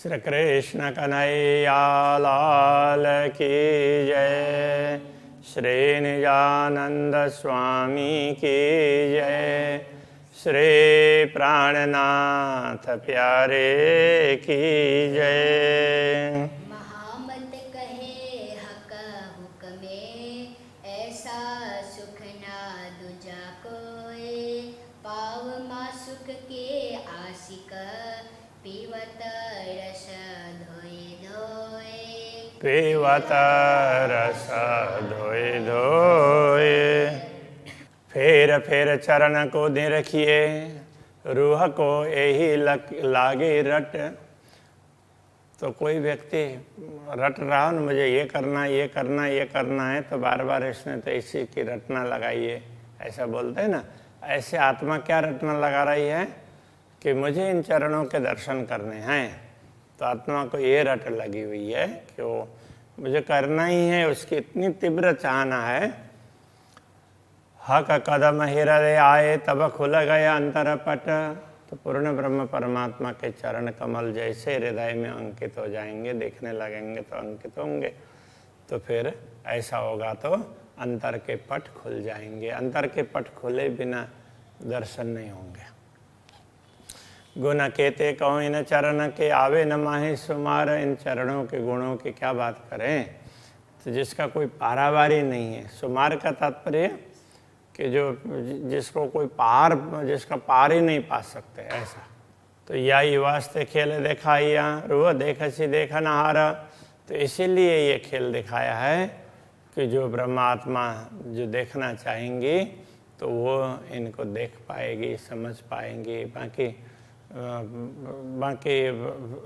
श्री कृष्ण कन्हैया लाल की जय। श्री निजानंद स्वामी की जय। श्री प्राणनाथ प्यारे की जय। महामत कहे हक हुक में, ऐसा सुख ना दूजा कोई। पाव मा सुख के आशिक, पीवत रस धोए धोए। पीवत रस धोए धोए। फेर चरण को दे रखिए, रूह को यही लागे रट। तो कोई व्यक्ति रट रहा न मुझे ये करना ये करना ये करना है, तो बार बार इसने तो इसी की रटना लगाई है, ऐसा बोलते हैं ना। ऐसे आत्मा क्या रटना लगा रही है कि मुझे इन चरणों के दर्शन करने हैं। तो आत्मा को ये रट लगी हुई है कि वो मुझे करना ही है, उसकी इतनी तीव्र चाहना है। हक कदम हृदय आए, तब खुल गया अंतर पट। तो पूर्ण ब्रह्म परमात्मा के चरण कमल जैसे हृदय में अंकित हो जाएंगे, देखने लगेंगे तो अंकित होंगे। तो फिर ऐसा होगा तो अंतर के पट खुल जाएंगे। अंतर के पट खुले बिना दर्शन नहीं होंगे। गुण केते कहो इन चरण के, आवे न माहे सुमार। इन चरणों के गुणों की क्या बात करें, तो जिसका कोई पारावारी नहीं है। सुमार का तात्पर्य कि जो जिसको कोई जिसका पार ही नहीं पा सकते, ऐसा। तो याई वास्ते खेल दिखाइया, रूह देखसी देख न हारा। तो इसीलिए ये खेल दिखाया है कि जो ब्रह्मात्मा जो देखना चाहेंगी तो वो इनको देख पाएगी, समझ पाएंगी। बाकी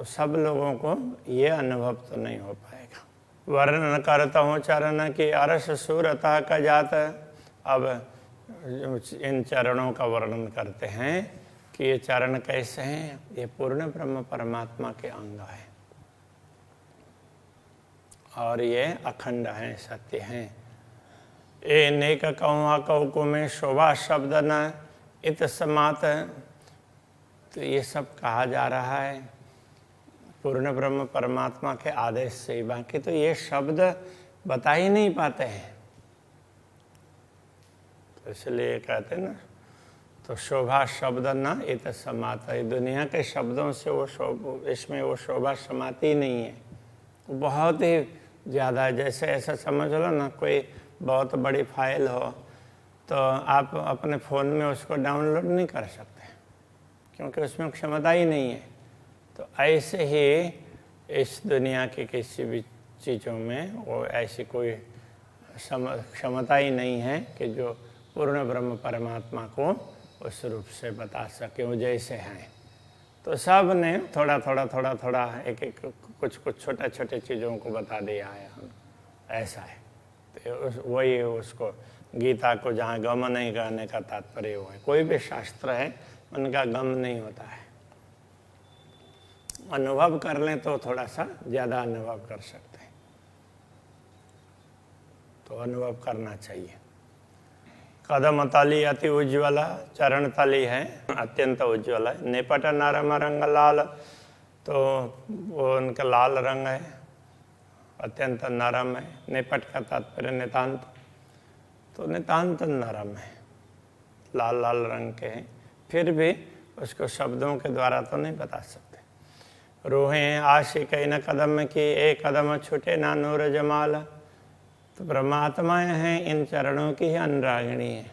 सब लोगों को ये अनुभव तो नहीं हो पाएगा। वर्णन करता हूँ चरण की, अरस सूरता का जात। अब इन चरणों का वर्णन करते हैं कि ये चरण कैसे हैं। ये पूर्ण ब्रह्म परमात्मा के अंग है और ये अखंड हैं, सत्य हैं। ए नेक कौआ कौकु में शोभा शब्द न इत समात। तो ये सब कहा जा रहा है पूर्ण ब्रह्म परमात्मा के आदेश से। बाकी तो ये शब्द बता ही नहीं पाते हैं, तो इसलिए कहते हैं ना, तो शोभा शब्द न इत समात। दुनिया के शब्दों से इसमें वो शोभा समाती नहीं है। बहुत ही ज़्यादा, जैसे ऐसा समझ लो ना, कोई बहुत बड़ी फाइल हो तो आप अपने फ़ोन में उसको डाउनलोड नहीं कर सकते क्योंकि उसमें क्षमता ही नहीं है। तो ऐसे ही इस दुनिया की किसी भी चीज़ों में वो ऐसी कोई क्षमता ही नहीं है कि जो पूर्ण ब्रह्म परमात्मा को उस रूप से बता सके, वो जैसे हैं। तो सब ने थोड़ा थोड़ा एक कुछ छोटे छोटे चीज़ों को बता दिया है, ऐसा है। तो वही उसको गीता को जहाँ गम नहीं करने का तात्पर्य वो है। कोई भी शास्त्र है उनका गम नहीं होता है। अनुभव कर लें तो थोड़ा सा ज़्यादा अनुभव कर सकते हैं, तो अनुभव करना चाहिए। कदम तली अति उज्ज्वला, चरण तली है अत्यंत उज्ज्वल है। निपट नरम रंग लाल, तो वो उनका लाल रंग है, अत्यंत नरम है। निपट का तात्पर्य नितांत, तो नितांत नरम है, लाल लाल रंग के हैं। फिर भी उसको शब्दों के द्वारा तो नहीं बता सकते। रूहें आशिक न कदम की, एक कदम छूटे ना नूर जमाल। तो परमात्माएँ हैं, इन चरणों की ही अनुरागिणी है,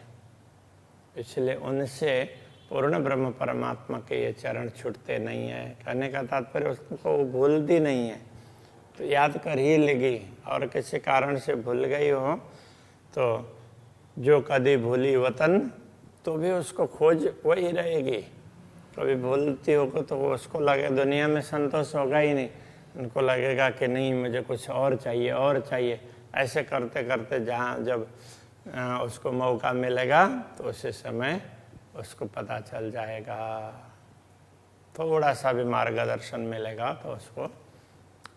इसलिए उनसे पूर्ण ब्रह्म परमात्मा के ये चरण छूटते नहीं है। कहने का तात्पर्य उसको भूलती नहीं है, तो याद कर ही लेगी। और किसी कारण से भूल गई हो तो जो कभी भूली वतन, तो भी उसको खोज वही रहेगी। कभी भूलती होगा तो वो उसको लगे दुनिया में संतोष होगा ही नहीं, उनको लगेगा कि नहीं मुझे कुछ और चाहिए और चाहिए। ऐसे करते करते जहाँ जब उसको मौका मिलेगा तो उसी समय उसको पता चल जाएगा, थोड़ा सा भी मार्गदर्शन मिलेगा तो उसको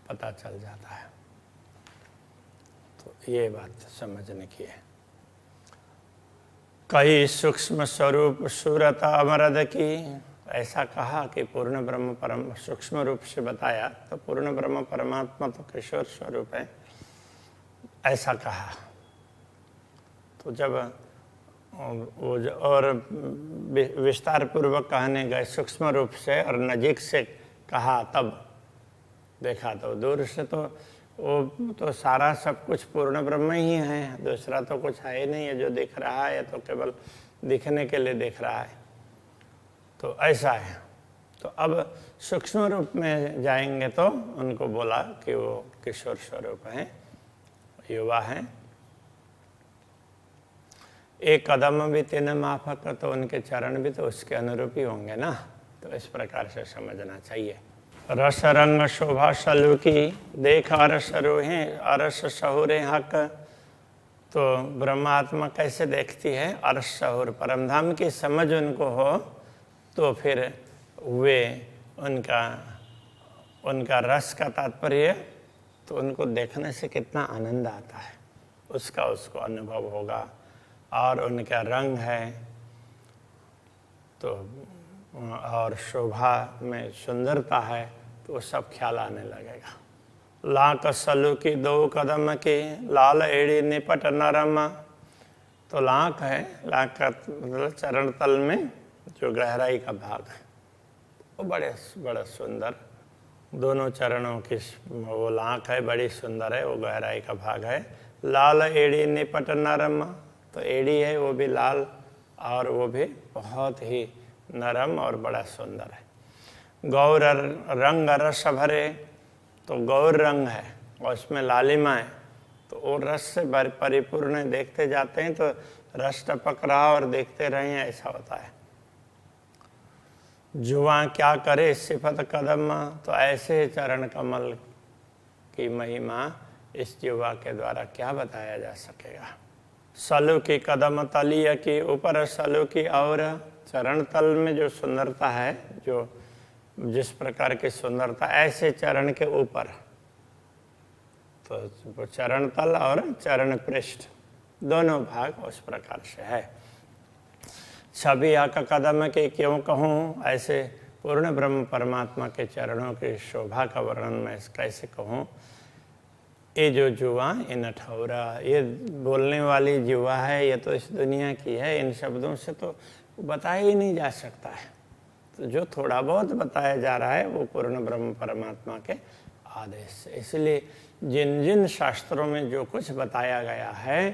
पता चल जाता है। तो ये बात समझने की है। कई सूक्ष्म स्वरूप सूरत अमरद की, ऐसा कहा कि पूर्ण ब्रह्म परम सूक्ष्म रूप से बताया, तो पूर्ण ब्रह्म परमात्मा तो किशोर स्वरूप है, ऐसा कहा। तो जब और विस्तार पूर्वक कहने गए सूक्ष्म रूप से और नजीक से कहा, तब देखा तो दूर से तो वो तो सारा सब कुछ पूर्ण ब्रह्म ही है, दूसरा तो कुछ है ही नहीं है। जो दिख रहा है तो केवल दिखने के लिए दिख रहा है, तो ऐसा है। तो अब सूक्ष्म रूप में जाएंगे तो उनको बोला कि वो किशोर स्वरूप हैं, युवा हैं। एक कदम भी तीन माफक, तो उनके चरण भी तो उसके अनुरूप ही होंगे ना। तो इस प्रकार से समझना चाहिए। रस रंग शोभा सलू की देख अरस रोहे अरस सहुरे हक। तो ब्रह्मात्मा कैसे देखती है? अरस सहुर, परमधाम की समझ उनको हो तो फिर वे उनका रस का तात्पर्य, तो उनको देखने से कितना आनंद आता है उसका उसको अनुभव होगा। और उनका रंग है तो और शोभा में सुंदरता है, तो वो सब ख्याल आने लगेगा। लाक सलू की दो कदम की लाल एड़ी निपट नरम। तो लाक है, लाक का मतलब चरण तल में जो गहराई का भाग है वो बड़ा सुंदर, दोनों चरणों की वो लाक है, बड़ी सुंदर है, वो गहराई का भाग है। लाल एड़ी निपट नरम, तो एड़ी है वो भी लाल और वो भी बहुत ही नरम और बड़ा सुंदर है। गौर रंग रस भरे, तो गौर रंग है और उसमें लालिमा है, तो वो रस से परिपूर्ण देखते जाते हैं तो रस टपक रहा और देखते रहे, ऐसा होता है। जुआ क्या करे सिफत कदम, तो ऐसे चरण कमल की महिमा इस जुआ के द्वारा क्या बताया जा सकेगा। सलू की कदम तलिया की ऊपर सलू की, और चरण तल में जो सुंदरता है, जो जिस प्रकार की सुंदरता ऐसे चरण के ऊपर, तो चरण तल और चरण पृष्ठ दोनों भाग उस प्रकार से है। छवि आका कदम के क्यों कहूँ, ऐसे पूर्ण ब्रह्म परमात्मा के चरणों की शोभा का वर्णन मैं कैसे कहूँ। ये जो जुआ, ये नठौरा, ये बोलने वाली जुआ है, ये तो इस दुनिया की है, इन शब्दों से तो बताया ही नहीं जा सकता है। तो जो थोड़ा बहुत बताया जा रहा है वो पूर्ण ब्रह्म परमात्मा के आदेश से। इसलिए जिन जिन शास्त्रों में जो कुछ बताया गया है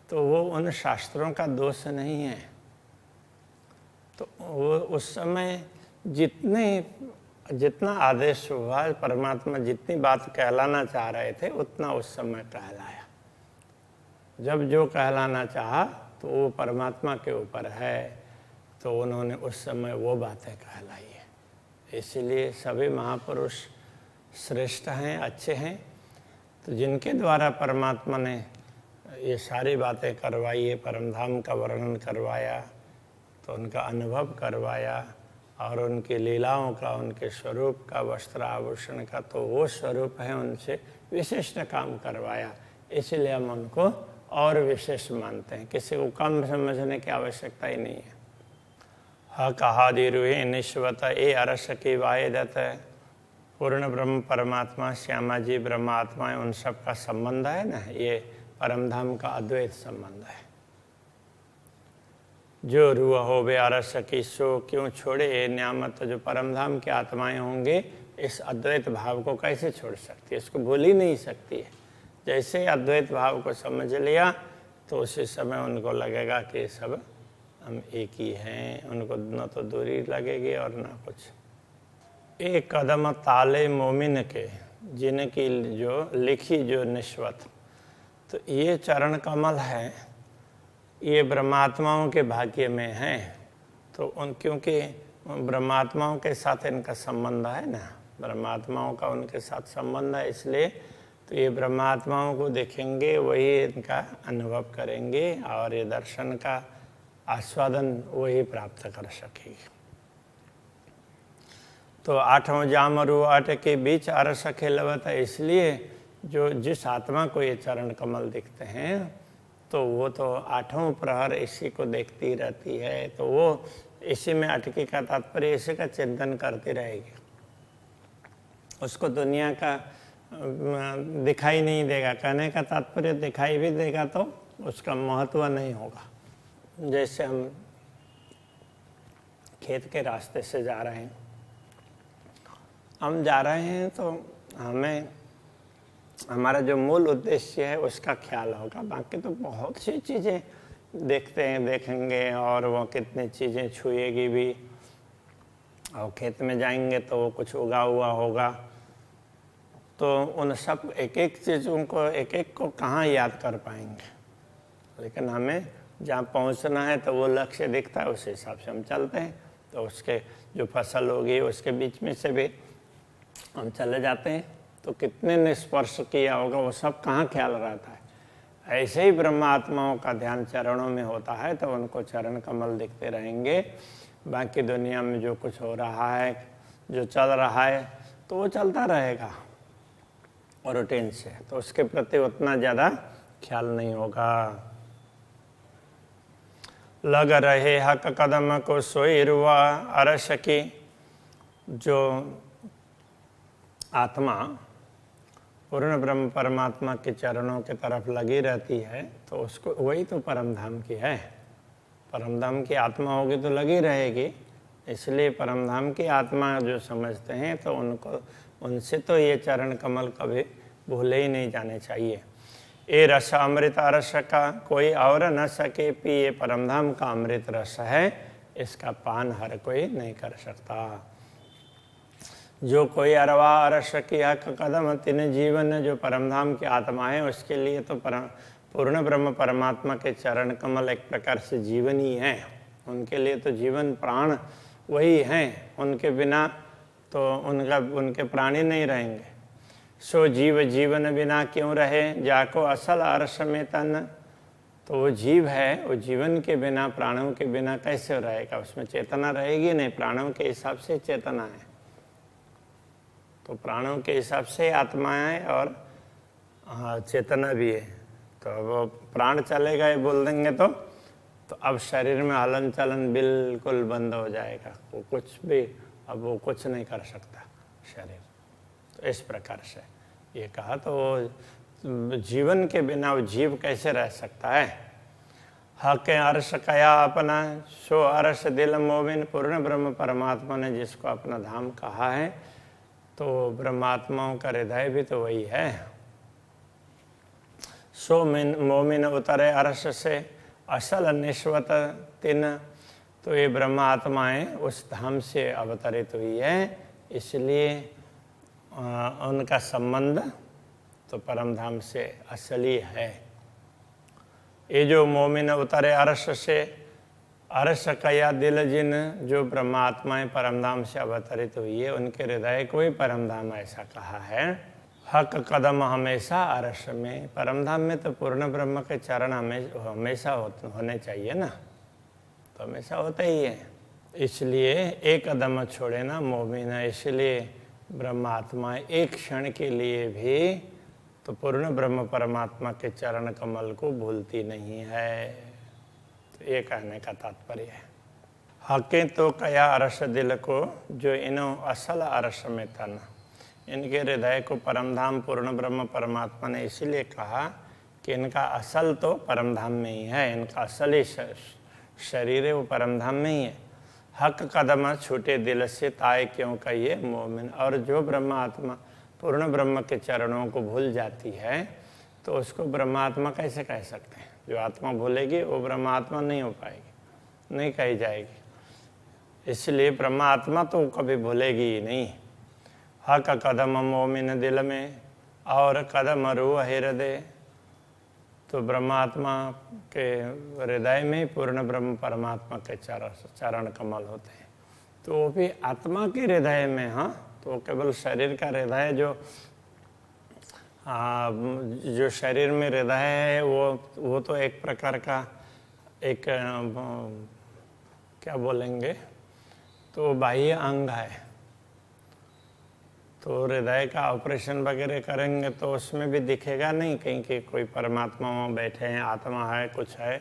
तो वो उन शास्त्रों का दोष नहीं है। तो वो उस समय जितना आदेश हुआ, परमात्मा जितनी बात कहलाना चाह रहे थे उतना उस समय कहलाया। जब जो कहलाना चाहा तो वो परमात्मा के ऊपर है, तो उन्होंने उस समय वो बातें कहलाई है। इसलिए सभी महापुरुष श्रेष्ठ हैं, अच्छे हैं। तो जिनके द्वारा परमात्मा ने ये सारी बातें करवाई है, परमधाम का वर्णन करवाया, तो उनका अनुभव करवाया और उनकी लीलाओं का, उनके स्वरूप का, वस्त्र आभूषण का, तो वो स्वरूप है, उनसे विशिष्ट काम करवाया। इसलिए हम उनको और विशेष मानते हैं, किसी को कम समझने की आवश्यकता ही नहीं है। कहादि रूहे निश्वत ए अरस की वायदत, पूर्ण ब्रह्म परमात्मा, श्यामा जी ब्रह्मात्मा, उन सब का संबंध है ना, ये परमधाम का अद्वैत संबंध है। जो रूह हो बे अरस की सो क्यों छोड़े ए न्यामत, जो परमधाम की आत्माएं होंगे इस अद्वैत भाव को कैसे छोड़ सकती है, इसको भूल ही नहीं सकती है। जैसे अद्वैत भाव को समझ लिया तो उसी समय उनको लगेगा कि सब हम एक ही हैं, उनको न तो दूरी लगेगी और ना कुछ। एक कदम ताले मोमिन के, जिनकी जो लिखी जो निश्वत, तो ये चरण कमल है, ये ब्रह्मात्माओं के भाग्य में हैं। तो क्योंकि ब्रह्मात्माओं के साथ इनका संबंध है ना, ब्रह्मात्माओं का उनके साथ संबंध है, इसलिए तो ये ब्रह्मात्माओं को देखेंगे, वही इनका अनुभव करेंगे और ये दर्शन का आस्वादन वही प्राप्त कर सकेगी। तो आठों जामरु आठ के बीच अरस खेलवत, इसलिए जो जिस आत्मा को ये चरण कमल दिखते हैं तो वो तो आठों प्रहर इसी को देखती रहती है। तो वो इसी में अटकी का तात्पर्य इसी का चिंतन करती रहेगी। उसको दुनिया का दिखाई नहीं देगा। कहने का तात्पर्य दिखाई भी देगा तो उसका महत्व नहीं होगा। जैसे हम खेत के रास्ते से जा रहे हैं, हम जा रहे हैं तो हमें हमारा जो मूल उद्देश्य है उसका ख्याल होगा। बाकी तो बहुत सी चीज़ें देखेंगे और वो कितनी चीज़ें छुएगी भी। और खेत में जाएंगे तो वो कुछ उगा हुआ होगा, तो उन सब एक एक चीज़ों को एक एक को कहाँ याद कर पाएंगे। लेकिन हमें जहाँ पहुँचना है तो वो लक्ष्य दिखता है, उस हिसाब से हम चलते हैं। तो उसके जो फसल होगी उसके बीच में से भी हम चले जाते हैं, तो कितने ने स्पर्श किया होगा वो सब कहाँ ख्याल रहता है। ऐसे ही ब्रह्मात्माओं का ध्यान चरणों में होता है तो उनको चरण कमल दिखते रहेंगे। बाकी दुनिया में जो कुछ हो रहा है, जो चल रहा है, तो वो चलता रहेगा रूटीन से, तो उसके प्रति उतना ज़्यादा ख्याल नहीं होगा। लग रहे हक कदम को सोई रुआ अरस की। जो आत्मा पूर्ण ब्रह्म परमात्मा के चरणों की तरफ लगी रहती है तो उसको वही तो परम धाम की है। परम धाम की आत्मा होगी तो लगी रहेगी। इसलिए परम धाम की आत्मा जो समझते हैं तो उनसे तो ये चरण कमल कभी भूले ही नहीं जाने चाहिए। ये रस अमृत रस का कोई और न सके पिए, परम धाम का अमृत रस है, इसका पान हर कोई नहीं कर सकता। जो कोई अरवा अरस किया कदम तिन जीवन, जो परमधाम की आत्मा है उसके लिए तो पूर्ण ब्रह्म परमात्मा के चरण कमल एक प्रकार से जीवन ही है। उनके लिए तो जीवन प्राण वही हैं, उनके बिना तो उनके प्राण ही नहीं रहेंगे। सो जीव जीवन बिना क्यों रहे, जाको असल अरस में तन। तो वो जीव है, वो जीवन के बिना प्राणों के बिना कैसे रहेगा, उसमें चेतना रहेगी नहीं। प्राणों के हिसाब से चेतना है, तो प्राणों के हिसाब से आत्मा है और चेतना भी है। तो वो प्राण चलेगा ये बोल देंगे तो अब शरीर में हलन चलन बिल्कुल बंद हो जाएगा। वो कुछ भी अब वो कुछ नहीं कर सकता शरीर। तो इस प्रकार से ये कहा, तो जीवन के बिना वो जीव कैसे रह सकता है। हक अर्श कया अपना, सो अर्श दिल मोमिन। पूर्ण ब्रह्म परमात्मा ने जिसको अपना धाम कहा है, तो ब्रह्मात्माओं का हृदय भी तो वही है। सो मोमिन उतरे अर्श से असल निश्वत तिन। तो ये ब्रह्मात्माएं उस धाम से अवतरित हुई है, इसलिए उनका संबंध तो परम धाम से असली है। ये जो मोमिन उतरे अर्श से, अर्श कया दिल जिन, जो ब्रह्मात्माएं परमधाम से अवतरित हुई है उनके हृदय को ही परमधाम ऐसा कहा है। हक कदम हमेशा अर्श में, परमधाम में तो पूर्ण ब्रह्म के चरण हमेशा होने चाहिए ना, तो हमेशा होते ही है। इसलिए एक कदम छोड़े ना मोमिन। इसलिए ब्रह्मात्मा एक क्षण के लिए भी तो पूर्ण ब्रह्म परमात्मा के चरण कमल को भूलती नहीं है। तो ये कहने का तात्पर्य है। हकें तो कया अरस दिल को, जो इनो असल अरस में तन। इनके हृदय को परमधाम पूर्ण ब्रह्म परमात्मा ने इसीलिए कहा कि इनका असल तो परमधाम में ही है। इनका असल ही शरीर है वो परमधाम में ही है। हक कदम छूटे दिल से ताए क्यों कहिए मोमिन। और जो ब्रह्मात्मा पूर्ण ब्रह्म के चरणों को भूल जाती है तो उसको ब्रह्मात्मा कैसे कह सकते हैं। जो आत्मा भूलेगी वो ब्रह्मात्मा नहीं हो पाएगी, नहीं कही जाएगी। इसलिए ब्रह्मात्मा तो कभी भूलेगी ही नहीं। हक कदम मोमिन दिल में और कदम रूह हृदय। तो ब्रह्मात्मा के हृदय में पूर्ण ब्रह्म परमात्मा के चरण कमल होते हैं। तो वो भी आत्मा के हृदय में, हाँ, तो केवल शरीर का हृदय जो शरीर में हृदय है वो तो एक प्रकार का एक क्या बोलेंगे, तो बाह्य अंग है। तो हृदय का ऑपरेशन वगैरह करेंगे तो उसमें भी दिखेगा नहीं कहीं कि कोई परमात्मा वहाँ बैठे हैं, आत्मा है, कुछ है,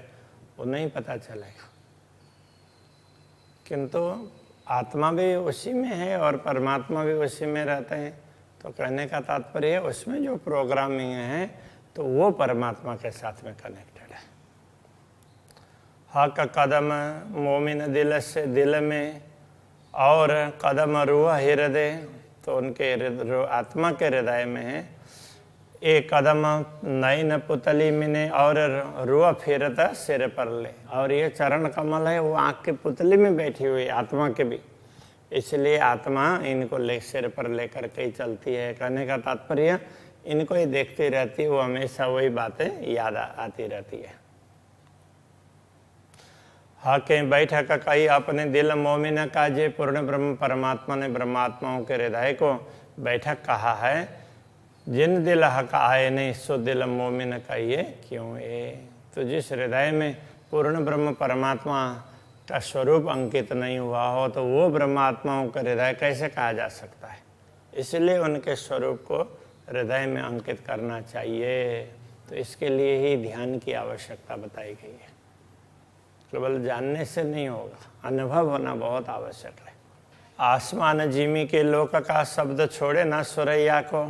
वो नहीं पता चलेगा। किंतु आत्मा भी उसी में है और परमात्मा भी उसी में रहते हैं। तो कहने का तात्पर्य है उसमें जो प्रोग्रामिंग है तो वो परमात्मा के साथ में कनेक्टेड है। हक कदम मोमिन दिल से दिल में और कदम रूह हृदय, तो उनके आत्मा के हृदय में है। एक कदम नई न पुतली मिने और रूह फिरता सिर पर ले, और ये चरण कमल है वो आँख के पुतली में बैठी हुई आत्मा के भी, इसलिए आत्मा इनको सिर पर लेकर के ही चलती है। कहने का तात्पर्य इनको ही देखती रहती है, वो हमेशा वही बातें याद आती रहती है। हाँ कहीं बैठा का कही अपने दिल मोमिन का जे पूर्ण ब्रह्म परमात्मा ने ब्रह्मात्माओं के हृदय को बैठक कहा है। जिन दिल हक आए नहीं सो दिल मोमिन कहिए क्यों ए। तो जिस हृदय में पूर्ण ब्रह्म परमात्मा का स्वरूप अंकित नहीं हुआ हो तो वो ब्रह्मात्माओं का हृदय कैसे कहा जा सकता है। इसलिए उनके स्वरूप को हृदय में अंकित करना चाहिए। तो इसके लिए ही ध्यान की आवश्यकता बताई गई है। केवल जानने से नहीं होगा, अनुभव होना बहुत आवश्यक है। आसमान जिमी के लोक का शब्द छोड़े ना सुरैया को।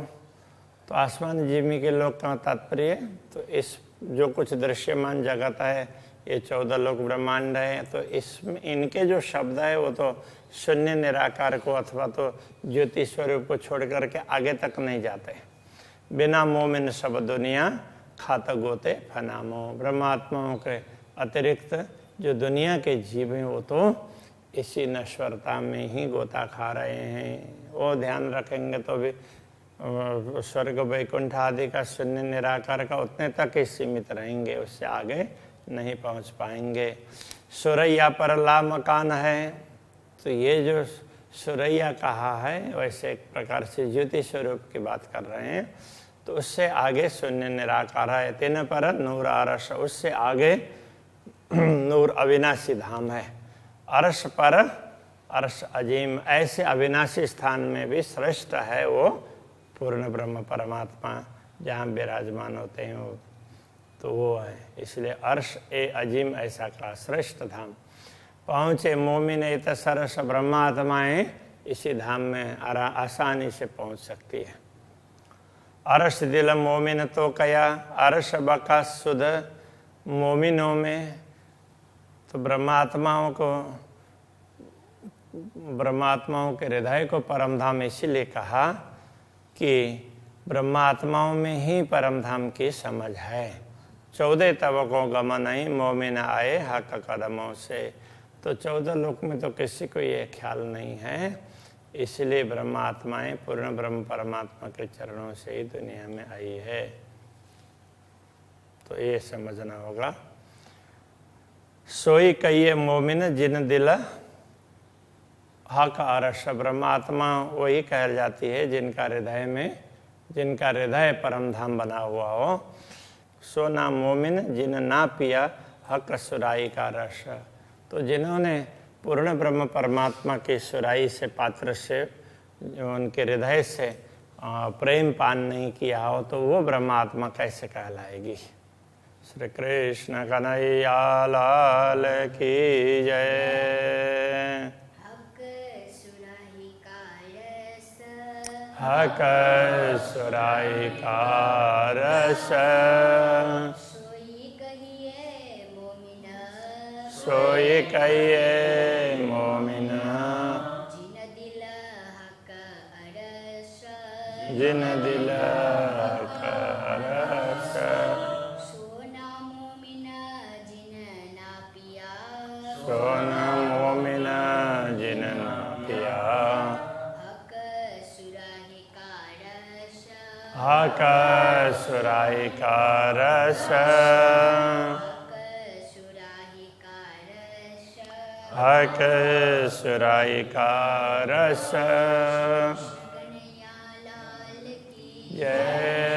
तो आसमान जिमी के लोक का तात्पर्य, तो इस जो कुछ दृश्यमान जगत है, ये 14 लोक ब्रह्मांड है, तो इसमें इनके जो शब्द है वो तो शून्य निराकार को अथवा तो ज्योति स्वरूप को छोड़ करके आगे तक नहीं जाते। बिना मोमिन सब दुनिया खात गोते फनामो। ब्रह्मात्माओं के अतिरिक्त जो दुनिया के जीव हैं वो तो इसी नश्वरता में ही गोता खा रहे हैं। वो ध्यान रखेंगे तो भी स्वर्ग वैकुंठ आदि का शून्य निराकार का उतने तक ही सीमित रहेंगे, उससे आगे नहीं पहुंच पाएंगे। सुरैया पर ला मकान है, तो ये जो सुरैया कहा है वैसे एक प्रकार से ज्योति स्वरूप की बात कर रहे हैं। तो उससे आगे शून्य निराकार है। तीन पर नूर अरस, उससे आगे नूर अविनाशी धाम है। अरस पर अरस अजीम, ऐसे अविनाशी स्थान में भी श्रेष्ठ है वो पूर्ण ब्रह्म परमात्मा जहाँ विराजमान होते हैं वो, तो वो है। इसलिए अर्श ए अजीम ऐसा कहा, श्रेष्ठ धाम। पहुँचे मोमिन इत सरस, ब्रह्मात्माएँ इसी धाम में आसानी से पहुँच सकती है। अरस दिल मोमिन तो कया, अरस बका सुध मोमिनों में। तो ब्रह्मात्माओं के हृदय को परम धाम इसीलिए कहा कि ब्रह्मात्माओं में ही परम धाम की समझ है। 14 तबकों गमन ही मोमिन आए हक कदमों से। तो 14 लोक में तो किसी को ये ख्याल नहीं है, इसलिए ब्रह्मात्माएं पूर्ण ब्रह्म परमात्मा के चरणों से ही दुनिया में आई है। तो ये समझना होगा। सोई कहिए मोमिन जिन दिल हक अरस। ब्रह्मात्मा वही कह जाती है जिनका हृदय परम धाम बना हुआ हो। सोना मोमिन जिन ना पिया हक सुराई का रस। तो जिन्होंने पूर्ण ब्रह्म परमात्मा की सुराई से पात्र से उनके हृदय से प्रेम पान नहीं किया हो तो वो ब्रह्मात्मा कैसे कहलाएगी। श्री कृष्ण कन्हैया लाल की जय। हक सुराई का रस, सोई कहिए मोमिना, जिन दिल हक अरस। सोना मोमिना जिन ना पिया, हक सुराही का रस। हक सुराही का रस। जय।